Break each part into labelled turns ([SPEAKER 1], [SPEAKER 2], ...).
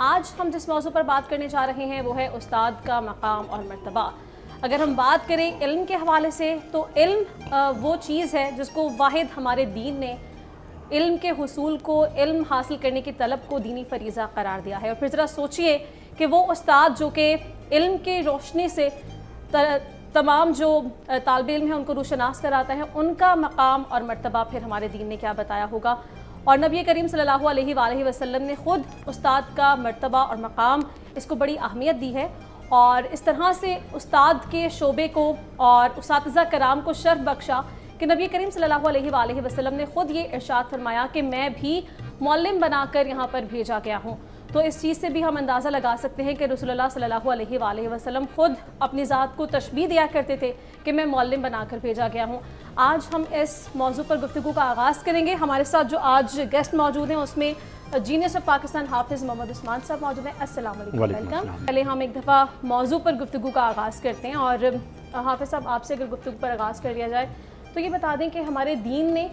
[SPEAKER 1] آج ہم جس موضوع پر بات کرنے جا رہے ہیں وہ ہے استاد کا مقام اور مرتبہ۔ اگر ہم بات کریں علم کے حوالے سے تو علم وہ چیز ہے جس کو واحد ہمارے دین نے علم کے حصول کو، علم حاصل کرنے کی طلب کو دینی فریضہ قرار دیا ہے۔ اور پھر ذرا سوچئے کہ وہ استاد جو کہ علم کی روشنی سے تمام جو طالب علم ہیں ان کو روشناس کراتا ہے، ان کا مقام اور مرتبہ پھر ہمارے دین نے کیا بتایا ہوگا۔ اور نبی کریم صلی اللہ علیہ وآلہ وسلم نے خود استاد کا مرتبہ اور مقام اس کو بڑی اہمیت دی ہے، اور اس طرح سے استاد کے شعبے کو اور اساتذہ کرام کو شرف بخشا کہ نبی کریم صلی اللہ علیہ وآلہ وسلم نے خود یہ ارشاد فرمایا کہ میں بھی معلم بنا کر یہاں پر بھیجا گیا ہوں۔ تو اس چیز سے بھی ہم اندازہ لگا سکتے ہیں کہ رسول اللہ صلی اللہ علیہ وآلہ وسلم خود اپنی ذات کو تشبیہ دیا کرتے تھے کہ میں معلم بنا کر بھیجا گیا ہوں۔ آج ہم اس موضوع پر گفتگو کا آغاز کریں گے۔ ہمارے ساتھ جو آج گیسٹ موجود ہیں اس میں جینیس آف پاکستان حافظ محمد عثمان صاحب موجود ہیں۔ السلام علیکم، ویلکم۔ پہلے ہم ایک دفعہ موضوع پر گفتگو کا آغاز کرتے ہیں، اور حافظ صاحب آپ سے اگر گفتگو پر آغاز کر لیا جائے تو یہ بتا دیں کہ ہمارے دین نے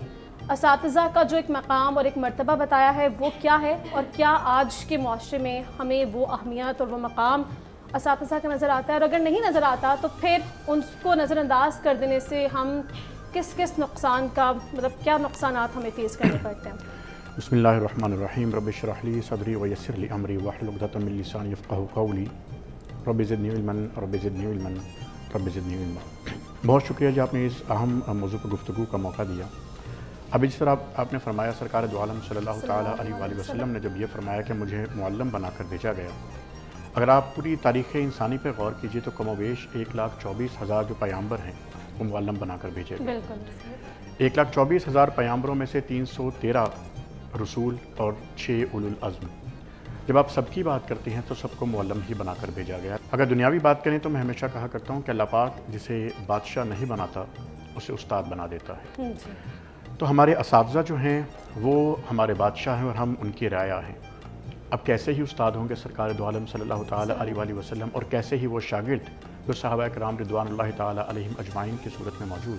[SPEAKER 1] اساتذہ کا جو ایک مقام اور ایک مرتبہ بتایا ہے وہ کیا ہے، اور کیا آج کے معاشرے میں ہمیں وہ اہمیت اور وہ مقام اساتذہ کا نظر آتا ہے، اور اگر نہیں نظر آتا تو پھر ان کو نظر انداز کر دینے سے ہم کس نقصان کا مطلب کیا نقصانات ہمیں فیس کرنے پڑتے ہیں؟
[SPEAKER 2] بسم اللہ الرحمن الرحیم۔ رب اشرح لی صدری ویسر لی امری واحلل عقدۃ من لسانی یفقہوا قولی رب زدنی علما رب زدنی علما رب زدنی علما۔ بہت شکریہ جی، آپ نے اس اہم موضوع پر گفتگو کا موقع دیا۔ ابھی جس طرح آپ نے فرمایا، سرکار دو عالم صلی اللہ تعالیٰ علیہ وآلہ وسلم نے جب یہ فرمایا کہ مجھے معلم بنا کر بھیجا گیا، اگر آپ پوری تاریخ انسانی پہ غور کیجئے تو کم و بیش 1,24,000 جو پیامبر ہیں وہ معلم بنا کر بھیجے گئے۔ 1,24,000 پیامبروں میں سے 313 رسول اور 6 اولو العزم۔ جب آپ سب کی بات کرتے ہیں تو سب کو معلم ہی بنا کر بھیجا گیا۔ اگر دنیاوی بات کریں تو میں ہمیشہ کہا کرتا ہوں کہ اللہ پاک جسے بادشاہ نہیں بناتا اسے استاد بنا دیتا ہے۔ تو ہمارے اساتذہ جو ہیں وہ ہمارے بادشاہ ہیں اور ہم ان کی رعایا ہیں۔ اب کیسے ہی استاد ہوں گے سرکار دو عالم صلی اللہ تعالیٰ علیہ وآلہ وسلم، اور کیسے ہی وہ شاگرد جو صحابہ کرام رضوان اللہ تعالیٰ علیہم اجمعین کی صورت میں موجود۔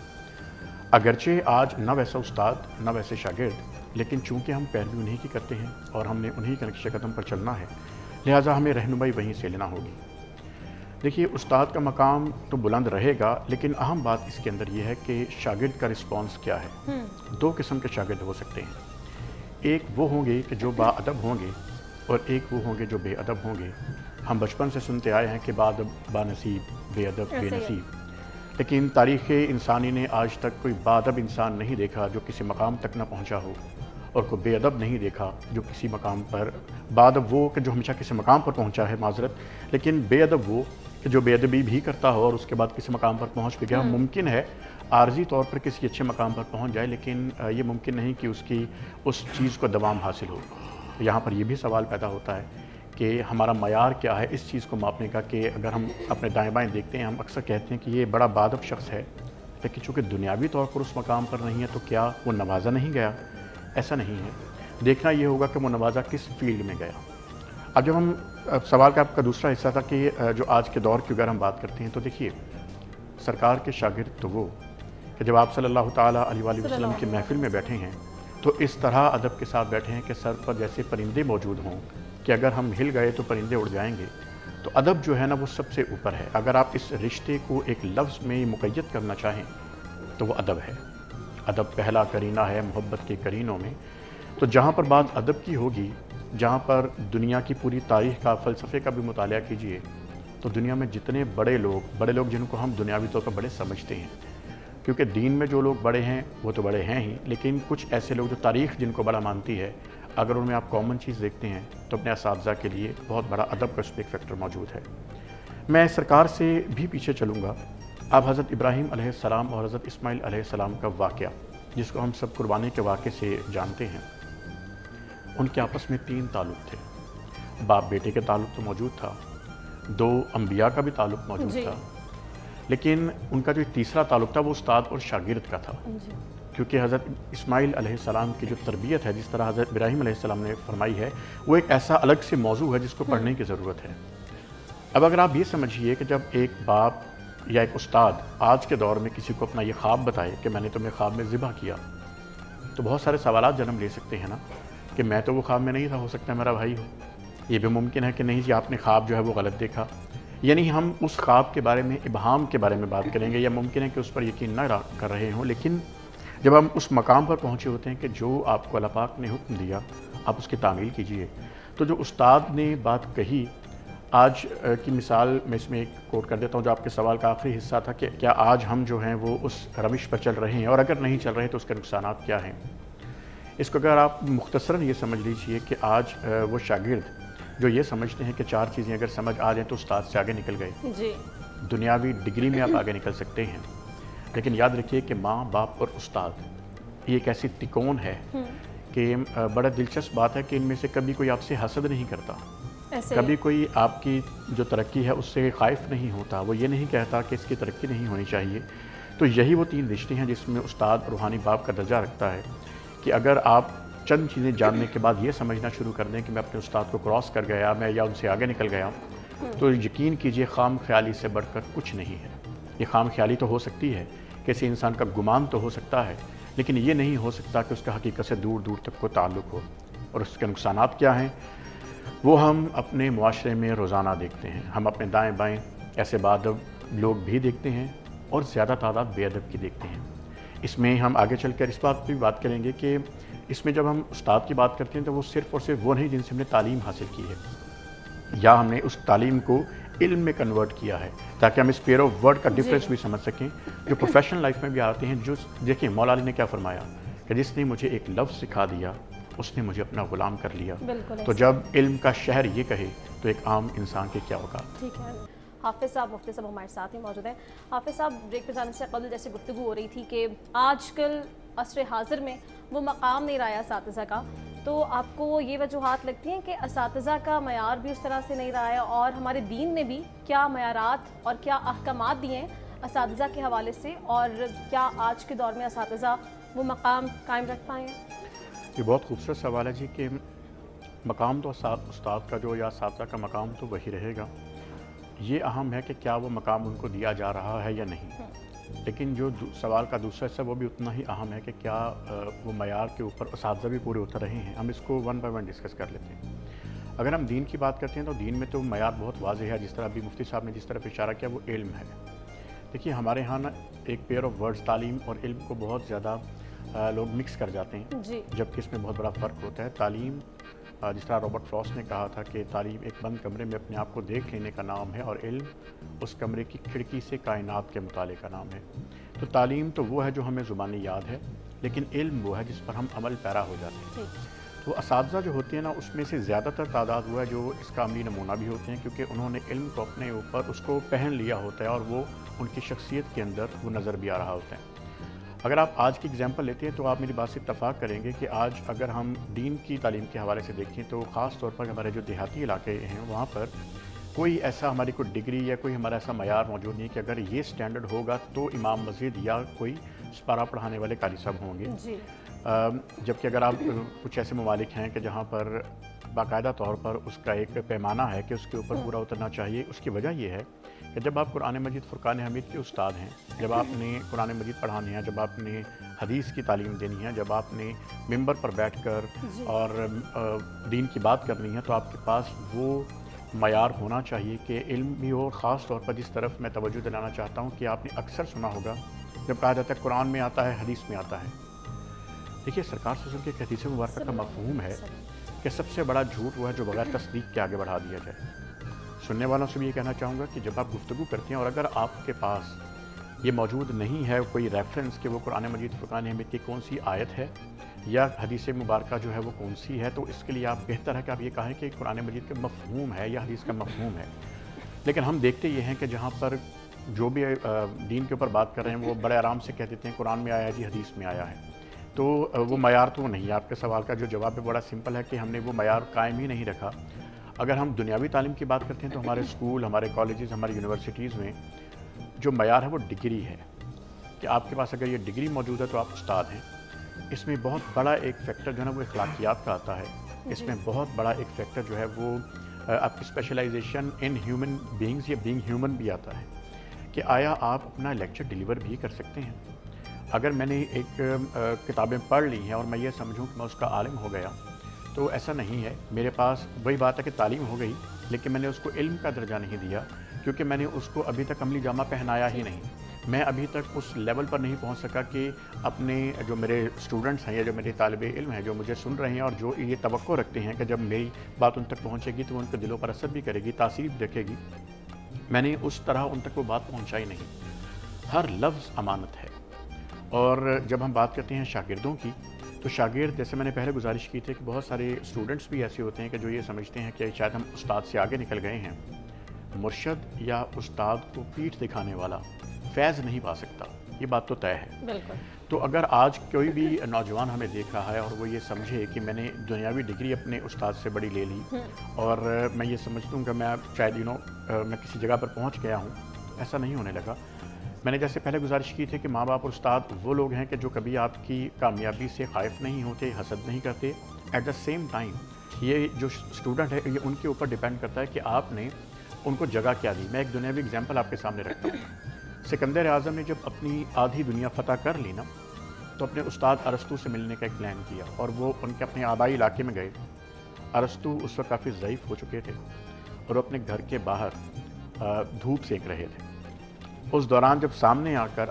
[SPEAKER 2] اگرچہ آج نہ ویسا استاد نہ ویسے شاگرد، لیکن چونکہ ہم پیروی انہی کی کرتے ہیں اور ہم نے انہی کے نقش قدم پر چلنا ہے، لہٰذا ہمیں رہنمائی وہیں سے لینا ہوگی۔ دیکھیے، استاد کا مقام تو بلند رہے گا، لیکن اہم بات اس کے اندر یہ ہے کہ شاگرد کا رسپانس کیا ہے۔ دو قسم کے شاگرد ہو سکتے ہیں، ایک وہ ہوں گے کہ جو با ادب ہوں گے، اور ایک وہ ہوں گے جو بے ادب ہوں گے۔ ہم بچپن سے سنتے آئے ہیں کہ با ادب با نصیب، بے ادب بے نصیب، لیکن تاریخ انسانی نے آج تک کوئی با ادب انسان نہیں دیکھا جو کسی مقام تک نہ پہنچا ہو، اور کوئی بے ادب نہیں دیکھا جو کسی مقام پر، با ادب وہ کہ جو ہمیشہ کسی مقام پر پہنچا ہے، معذرت، لیکن بے ادب وہ کہ جو بے ادبی بھی کرتا ہو اور اس کے بعد کسی مقام پر پہنچ بھی گیا۔ ممکن ہے عارضی طور پر کسی اچھے مقام پر پہنچ جائے، لیکن یہ ممکن نہیں کہ اس چیز کو دوام حاصل ہو۔ یہاں پر یہ بھی سوال پیدا ہوتا ہے کہ ہمارا معیار کیا ہے اس چیز کو ماپنے کا، کہ اگر ہم اپنے دائیں بائیں دیکھتے ہیں، ہم اکثر کہتے ہیں کہ یہ بڑا بادب شخص ہے، لیکن چونکہ دنیاوی طور پر اس مقام پر نہیں ہے تو کیا وہ نوازا نہیں گیا؟ ایسا نہیں ہے۔ دیکھنا یہ ہوگا کہ وہ نوازا کس فیلڈ میں گیا۔ اب جب ہم سوال کا آپ کا دوسرا حصہ تھا کہ جو آج کے دور کی اگر ہم بات کرتے ہیں تو دیکھیے، سرکار کے شاگرد تو وہ کہ جب آپ صلی اللہ تعالیٰ علیہ وآلہ وسلم کی محفل میں بیٹھے ہیں تو اس طرح ادب کے ساتھ بیٹھے ہیں کہ سر پر جیسے پرندے موجود ہوں کہ اگر ہم ہل گئے تو پرندے اڑ جائیں گے۔ تو ادب جو ہے نا وہ سب سے اوپر ہے۔ اگر آپ اس رشتے کو ایک لفظ میں مقید کرنا چاہیں تو وہ ادب ہے۔ ادب پہلا کرینہ ہے محبت کے کرینوں میں۔ تو جہاں پر بات ادب کی ہوگی، جہاں پر دنیا کی پوری تاریخ کا، فلسفے کا بھی مطالعہ کیجئے تو دنیا میں جتنے بڑے لوگ جن کو ہم دنیاوی طور پر بڑے سمجھتے ہیں، کیونکہ دین میں جو لوگ بڑے ہیں وہ تو بڑے ہیں ہی، لیکن کچھ ایسے لوگ جو تاریخ جن کو بڑا مانتی ہے، اگر ان میں آپ کامن چیز دیکھتے ہیں تو اپنے اساتذہ کے لیے بہت بڑا ادب کا ایک فیکٹر موجود ہے۔ میں سرکار سے بھی پیچھے چلوں گا۔ آپ حضرت ابراہیم علیہ السلام اور حضرت اسماعیل علیہ السلام کا واقعہ، جس کو ہم سب قربانی کے واقعے سے جانتے ہیں، ان کے آپس میں 3 تعلق تھے۔ باپ بیٹے کے تعلق تو موجود تھا، 2 انبیاء کا بھی تعلق موجود تھا، لیکن ان کا جو تیسرا تعلق تھا وہ استاد اور شاگرد کا تھا۔ کیونکہ حضرت اسماعیل علیہ السلام کی جو تربیت ہے، جس طرح حضرت ابراہیم علیہ السلام نے فرمائی ہے، وہ ایک ایسا الگ سے موضوع ہے جس کو پڑھنے کی ضرورت ہے۔ اب اگر آپ یہ سمجھیے کہ جب ایک باپ یا ایک استاد آج کے دور میں کسی کو اپنا یہ خواب بتائے کہ میں نے تمہیں خواب میں ذبح کیا، تو بہت سارے سوالات جنم لے سکتے ہیں نا، کہ میں تو وہ خواب میں نہیں تھا، ہو سکتا ہے میرا بھائی ہو، یہ بھی ممکن ہے کہ نہیں جی آپ نے خواب جو ہے وہ غلط دیکھا، یعنی ہم اس خواب کے بارے میں ابہام کے بارے میں بات کریں گے، یا ممکن ہے کہ اس پر یقین نہ کر رہے ہوں، لیکن جب ہم اس مقام پر پہنچے ہوتے ہیں کہ جو آپ کو اللہ پاک نے حکم دیا آپ اس کی تعمیل کیجئے، تو جو استاد نے بات کہی، آج کی مثال میں اس میں ایک کوٹ کر دیتا ہوں جو آپ کے سوال کا آخری حصہ تھا کہ کیا آج ہم جو ہیں وہ اس روش پر چل رہے ہیں، اور اگر نہیں چل رہے تو اس کے نقصانات کیا ہیں۔ اس کو اگر آپ مختصراً یہ سمجھ لیجئے کہ آج وہ شاگرد جو یہ سمجھتے ہیں کہ 4 چیزیں اگر سمجھ آ جائیں تو استاد سے آگے نکل گئے،
[SPEAKER 1] جی
[SPEAKER 2] دنیاوی ڈگری میں آپ آگے نکل سکتے ہیں، لیکن یاد رکھیے کہ ماں باپ اور استاد یہ ایک ایسی تکون ہے کہ بڑا دلچسپ بات ہے کہ ان میں سے کبھی کوئی آپ سے حسد نہیں کرتا، کبھی کوئی آپ کی جو ترقی ہے اس سے خائف نہیں ہوتا، وہ یہ نہیں کہتا کہ اس کی ترقی نہیں ہونی چاہیے۔ تو یہی وہ 3 رشتے ہیں جس میں استاد روحانی باپ کا درجہ رکھتا ہے کہ اگر آپ چند چیزیں جاننے کے بعد یہ سمجھنا شروع کر دیں کہ میں اپنے استاد کو کراس کر گیا، میں یا ان سے آگے نکل گیا، تو یقین کیجئے خام خیالی سے بڑھ کر کچھ نہیں ہے۔ یہ خام خیالی تو ہو سکتی ہے، کسی انسان کا گمان تو ہو سکتا ہے، لیکن یہ نہیں ہو سکتا کہ اس کا حقیقت سے دور دور تک کو تعلق ہو۔ اور اس کے نقصانات کیا ہیں وہ ہم اپنے معاشرے میں روزانہ دیکھتے ہیں، ہم اپنے دائیں بائیں ایسے بادب لوگ بھی دیکھتے ہیں اور زیادہ تعداد بے ادب کی دیکھتے ہیں۔ اس میں ہم آگے چل کر اس بات پہ بھی بات کریں گے کہ اس میں جب ہم استاد کی بات کرتے ہیں تو وہ صرف اور صرف وہ نہیں جن سے ہم نے تعلیم حاصل کی ہے، یا ہم نے اس تعلیم کو علم میں کنورٹ کیا ہے، تاکہ ہم اس پیئر آف ورڈ کا ڈفرینس بھی سمجھ سکیں جو پروفیشنل لائف میں بھی آتے ہیں۔ جو دیکھیں مولا علی نے کیا فرمایا کہ جس نے مجھے ایک لفظ سکھا دیا اس نے مجھے اپنا غلام کر لیا۔ تو جب علم کا شہر یہ کہے تو ایک عام انسان کے کیا ہوگا۔
[SPEAKER 1] ٹھیک ہے، حافظ صاحب مفتی صاحب ہمارے ساتھ ہی موجود ہیں۔ حافظ صاحب بریک پہ جانے سے قبل جیسے گفتگو ہو رہی تھی کہ آج کل عصر حاضر میں وہ مقام نہیں رہا اساتذہ کا، تو آپ کو یہ وجوہات لگتی ہیں کہ اساتذہ کا معیار بھی اس طرح سے نہیں رہا ہے، اور ہمارے دین نے بھی کیا معیارات اور کیا احکامات دیے ہیں اساتذہ کے حوالے سے، اور کیا آج کے دور میں اساتذہ وہ مقام قائم رکھ پائے ہیں؟
[SPEAKER 2] یہ بہت خوبصورت سوال ہے جی کہ مقام تو استاد کا جو یا اساتذہ کا مقام تو وہی رہے گا، یہ اہم ہے کہ کیا وہ مقام ان کو دیا جا رہا ہے یا نہیں، لیکن جو سوال کا دوسرا حصہ وہ بھی اتنا ہی اہم ہے کہ کیا وہ معیار کے اوپر اساتذہ بھی پورے اتر رہے ہیں۔ ہم اس کو 1 by 1 ڈسکس کر لیتے ہیں۔ اگر ہم دین کی بات کرتے ہیں تو دین میں تو معیار بہت واضح ہے، جس طرح ابھی مفتی صاحب نے جس طرف اشارہ کیا وہ علم ہے۔ دیکھیے ہمارے ہاں نا ایک پیئر آف ورڈز تعلیم اور علم کو بہت زیادہ لوگ مکس کر جاتے ہیں، جبکہ اس میں بہت بڑا فرق ہوتا ہے۔ تعلیم جس طرح رابرٹ فراسٹ نے کہا تھا کہ تعلیم ایک بند کمرے میں اپنے آپ کو دیکھ لینے کا نام ہے، اور علم اس کمرے کی کھڑکی سے کائنات کے مطالعے کا نام ہے۔ تو تعلیم تو وہ ہے جو ہمیں زبانی یاد ہے، لیکن علم وہ ہے جس پر ہم عمل پیرا ہو جاتے ہیں۔ تو اساتذہ جو ہوتے ہیں نا اس میں سے زیادہ تر تعداد وہ ہے جو اس کا عملی نمونہ بھی ہوتے ہیں، کیونکہ انہوں نے علم کو اپنے اوپر اس کو پہن لیا ہوتا ہے، اور وہ ان کی شخصیت کے اندر وہ نظر بھی آ رہا ہوتا ہے۔ اگر آپ آج کی اگزامپل لیتے ہیں تو آپ میری بات سے اتفاق کریں گے کہ آج اگر ہم دین کی تعلیم کے حوالے سے دیکھیں تو خاص طور پر ہمارے جو دیہاتی علاقے ہیں وہاں پر کوئی ایسا ہماری کوئی ڈگری یا کوئی ہمارا ایسا معیار موجود نہیں کہ اگر یہ سٹینڈرڈ ہوگا تو امام مسجد یا کوئی سپارہ پڑھانے والے قاری صاحب ہوں گے۔ جبکہ اگر آپ کچھ ایسے ممالک ہیں کہ جہاں پر باقاعدہ طور پر اس کا ایک پیمانہ ہے کہ اس کے اوپر پورا اترنا چاہیے، اس کی وجہ یہ ہے کہ جب آپ قرآن مجید فرقان حمید کے استاد ہیں، جب آپ نے قرآن مجید پڑھانے ہیں، جب آپ نے حدیث کی تعلیم دینی ہے، جب آپ نے ممبر پر بیٹھ کر اور دین کی بات کرنی ہے، تو آپ کے پاس وہ معیار ہونا چاہیے کہ علم بھی ہو۔ خاص طور پر جس طرف میں توجہ دلانا چاہتا ہوں کہ آپ نے اکثر سنا ہوگا جب کہا جاتا ہے قرآن میں آتا ہے، حدیث میں آتا ہے۔ دیکھیے سرکار صلی اللہ علیہ وسلم کے حدیث مبارکہ کا مفہوم ہے کہ سب سے بڑا جھوٹ وہ ہے جو بغیر تصدیق کے آگے بڑھا دیا جائے۔ سننے والوں سے بھی یہ کہنا چاہوں گا کہ جب آپ گفتگو کرتے ہیں اور اگر آپ کے پاس یہ موجود نہیں ہے کوئی ریفرنس کہ وہ قرآن مجید فرقان حمید کی کون سی آیت ہے یا حدیث مبارکہ جو ہے وہ کون سی ہے، تو اس کے لیے آپ بہتر ہے کہ آپ یہ کہیں کہ قرآن مجید کا مفہوم ہے یا حدیث کا مفہوم ہے۔ لیکن ہم دیکھتے یہ ہیں کہ جہاں پر جو بھی دین کے اوپر بات کر رہے ہیں وہ بڑے آرام سے کہہ دیتے ہیں قرآن میں آیا جی، حدیث میں آیا ہے، تو وہ معیار تو نہیں ہے۔ آپ کے سوال کا جو جواب ہے بڑا سمپل ہے کہ ہم نے وہ معیار قائم ہی نہیں رکھا۔ اگر ہم دنیاوی تعلیم کی بات کرتے ہیں تو ہمارے اسکول، ہمارے کالجز، ہماری یونیورسٹیز میں جو معیار ہے وہ ڈگری ہے کہ آپ کے پاس اگر یہ ڈگری موجود ہے تو آپ استاد ہیں۔ اس میں بہت بڑا ایک فیکٹر جو ہے نا وہ اخلاقیات کا آتا ہے۔ اس میں بہت بڑا ایک فیکٹر جو ہے وہ آپ کی اسپیشلائزیشن ان ہیومن بینگز یا بینگ ہیومن بھی آتا ہے کہ آیا آپ اپنا لیکچر ڈیلیور بھی کر سکتے ہیں۔ اگر میں نے ایک کتابیں پڑھ لی ہیں اور میں یہ سمجھوں کہ میں اس کا عالم ہو گیا تو ایسا نہیں ہے. میرے پاس وہی بات ہے کہ تعلیم ہو گئی لیکن میں نے اس کو علم کا درجہ نہیں دیا کیونکہ میں نے اس کو ابھی تک عملی جامہ پہنایا ہی نہیں. میں ابھی تک اس لیول پر نہیں پہنچ سکا کہ اپنے جو میرے اسٹوڈنٹس ہیں یا جو میرے طالب علم ہیں جو مجھے سن رہے ہیں اور جو یہ توقع رکھتے ہیں کہ جب میری بات ان تک پہنچے گی تو وہ ان کے دلوں پر اثر بھی کرے گی, تاثیر بھی دیکھے گی, میں نے اس طرح ان تک وہ بات پہنچائی نہیں. ہر لفظ امانت ہے. اور جب ہم بات کرتے ہیں شاگردوں کی تو شاگرد, جیسے میں نے پہلے گزارش کی تھی کہ بہت سارے اسٹوڈنٹس بھی ایسے ہوتے ہیں کہ جو یہ سمجھتے ہیں کہ شاید ہم استاد سے آگے نکل گئے ہیں. مرشد یا استاد کو پیٹھ دکھانے والا فیض نہیں پا سکتا, یہ بات تو طے ہے.
[SPEAKER 1] بالکل.
[SPEAKER 2] تو اگر آج کوئی بھی نوجوان ہمیں دیکھ رہا ہے اور وہ یہ سمجھے کہ میں نے دنیاوی ڈگری اپنے استاد سے بڑی لے لی اور میں یہ سمجھتا ہوں کہ میں شاید میں کسی جگہ پر پہنچ گیا ہوں, ایسا نہیں ہونے لگا. میں نے جیسے پہلے گزارش کی تھی کہ ماں باپ اور استاد وہ لوگ ہیں کہ جو کبھی آپ کی کامیابی سے خائف نہیں ہوتے, حسد نہیں کرتے. ایٹ دا سیم ٹائم یہ جو اسٹوڈنٹ ہے یہ ان کے اوپر ڈیپینڈ کرتا ہے کہ آپ نے ان کو جگہ کیا دی. میں ایک دنیاوی اگزامپل آپ کے سامنے رکھتا ہوں. سکندر اعظم نے جب اپنی آدھی دنیا فتح کر لی نا تو اپنے استاد ارسطو سے ملنے کا ایک پلان کیا اور وہ ان کے اپنے آبائی علاقے میں گئے. ارسطو اس وقت کافی ضعیف ہو چکے تھے اور وہ اپنے گھر کے باہر دھوپ سینک رہے تھے. اس دوران جب سامنے آ کر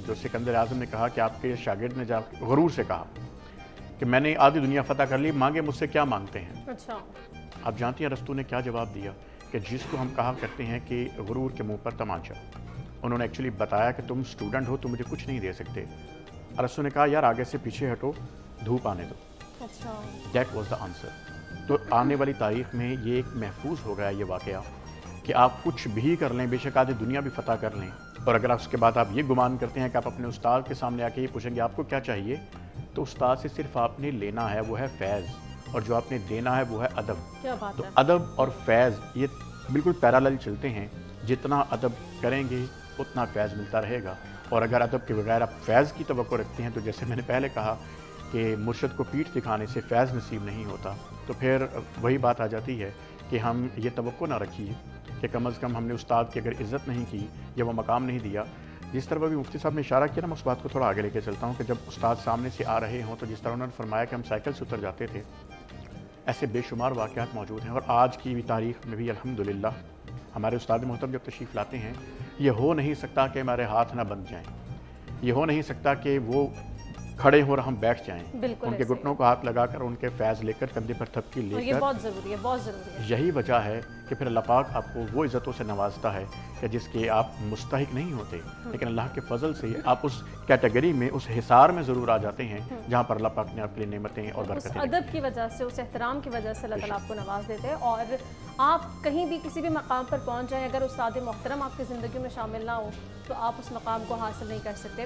[SPEAKER 2] جو سکندر اعظم نے کہا کہ آپ کے شاگرد نے جا غرور سے کہا کہ میں نے آدھی دنیا فتح کر لی, مانگے مجھ سے کیا مانگتے ہیں.
[SPEAKER 1] اچھا.
[SPEAKER 2] آپ جانتی ہیں ارسطو نے کیا جواب دیا کہ جس کو ہم کہا کرتے ہیں کہ غرور کے منہ پر تمانچہ. انہوں نے ایکچولی بتایا کہ تم اسٹوڈنٹ ہو, تم مجھے کچھ نہیں دے سکتے. ارسطو نے کہا یار آگے سے پیچھے ہٹو, دھوپ آنے دو.
[SPEAKER 1] اچھا.
[SPEAKER 2] That was the answer. تو آنے والی تاریخ میں یہ ایک محفوظ ہو گیا یہ واقعہ کہ آپ کچھ بھی کر لیں, بے شک آدھی دنیا بھی فتح کر لیں, اور اگر آپ اس کے بعد آپ یہ گمان کرتے ہیں کہ آپ اپنے استاد کے سامنے آ کے یہ پوچھیں گے آپ کو کیا چاہیے, تو استاد سے صرف آپ نے لینا ہے وہ ہے فیض, اور جو آپ نے دینا ہے وہ ہے ادب.
[SPEAKER 1] کیا بات
[SPEAKER 2] تو
[SPEAKER 1] ہے.
[SPEAKER 2] ادب اور فیض یہ بالکل پیرالل چلتے ہیں. جتنا ادب کریں گے اتنا فیض ملتا رہے گا, اور اگر ادب کے بغیر آپ فیض کی توقع رکھتے ہیں تو جیسے میں نے پہلے کہا کہ مرشد کو پیٹھ دکھانے سے فیض نصیب نہیں ہوتا, تو پھر وہی بات آ جاتی ہے کہ ہم یہ توقع نہ رکھیے کہ کم از کم ہم نے استاد کی اگر عزت نہیں کی یا وہ مقام نہیں دیا. جس طرح بھی مفتی صاحب نے اشارہ کیا نا, میں اس بات کو تھوڑا آگے لے کے چلتا ہوں کہ جب استاد سامنے سے آ رہے ہوں تو جس طرح انہوں نے فرمایا کہ ہم سائیکل سے اتر جاتے تھے, ایسے بے شمار واقعات موجود ہیں. اور آج کی بھی تاریخ میں بھی الحمدللہ ہمارے استاد محترم جب تشریف لاتے ہیں, یہ ہو نہیں سکتا کہ ہمارے ہاتھ نہ بند جائیں, یہ ہو نہیں سکتا کہ وہ کھڑے ہو اور ہم بیٹھ جائیں. ان کے گھٹنوں کو ہاتھ لگا کر ان کے فیض لے کر کندھے پر تھپکی لے کر,
[SPEAKER 1] یہ بہت ضروری ہے, بہت ضروری ہے.
[SPEAKER 2] یہی وجہ ہے کہ پھر اللہ پاک آپ کو وہ عزتوں سے نوازتا ہے کہ جس کے آپ مستحق نہیں ہوتے, لیکن اللہ کے فضل سے آپ اس کیٹیگری میں, اس حصار میں ضرور آ جاتے ہیں جہاں پر اللہ پاک نے آپ کے لیے نعمتیں اور برکتیں.
[SPEAKER 1] اس ادب کی وجہ سے, اس احترام کی وجہ سے اللہ تعالیٰ آپ کو نواز دیتے ہیں. اور آپ کہیں بھی کسی بھی مقام پر پہنچ جائیں, اگر استاد محترم آپ کی زندگی میں شامل نہ ہو تو آپ اس مقام کو حاصل نہیں کر سکتے.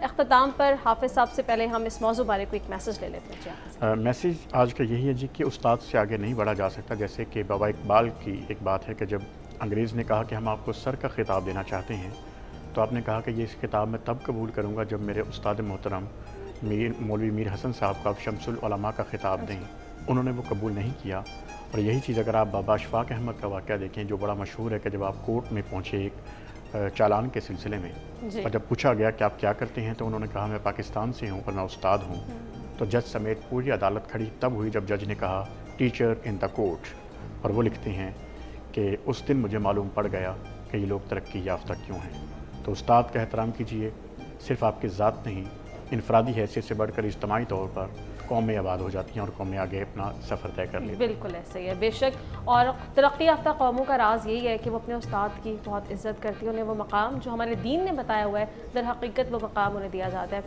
[SPEAKER 1] اختتام پر حافظ صاحب سے پہلے ہم اس موضوع بارے کو ایک میسج لے لیتے ہیں.
[SPEAKER 2] میسج آج کا یہی ہے جی کہ استاد سے آگے نہیں بڑھا جا سکتا. جیسے کہ بابا اقبال کی ایک بات ہے کہ جب انگریز نے کہا کہ ہم آپ کو سر کا خطاب دینا چاہتے ہیں, تو آپ نے کہا کہ یہ اس خطاب میں تب قبول کروں گا جب میرے استاد محترم مولوی میر حسن صاحب کا شمس العلماء کا خطاب دیں. انہوں نے وہ قبول نہیں کیا. اور یہی چیز اگر آپ بابا اشفاق احمد کا واقعہ دیکھیں جو بڑا مشہور ہے کہ جب آپ کورٹ میں پہنچے ایک چالان کے سلسلے میں, اور جب پوچھا گیا کہ آپ کیا کرتے ہیں تو انہوں نے کہا میں پاکستان سے ہوں اور میں استاد ہوں. تو جج سمیت پوری عدالت کھڑی تب ہوئی جب جج نے کہا ٹیچر ان دا کورٹ. اور وہ لکھتے ہیں کہ اس دن مجھے معلوم پڑ گیا کہ یہ لوگ ترقی یافتہ کیوں ہیں. تو استاد کا احترام کیجیے, صرف آپ کی ذات نہیں, انفرادی حیثیت سے بڑھ کر اجتماعی طور پر قومیں آباد ہو جاتی ہیں اور قومیں آگے اپنا سفر طے کر لیتی ہیں.
[SPEAKER 1] بالکل ایسے ہی ہے بے شک. اور ترقی یافتہ قوموں کا راز یہی ہے کہ وہ اپنے استاد کی بہت عزت کرتی ہیں. انہیں وہ مقام جو ہمارے دین نے بتایا ہوا ہے در حقیقت وہ مقام انہیں دیا جاتا ہے.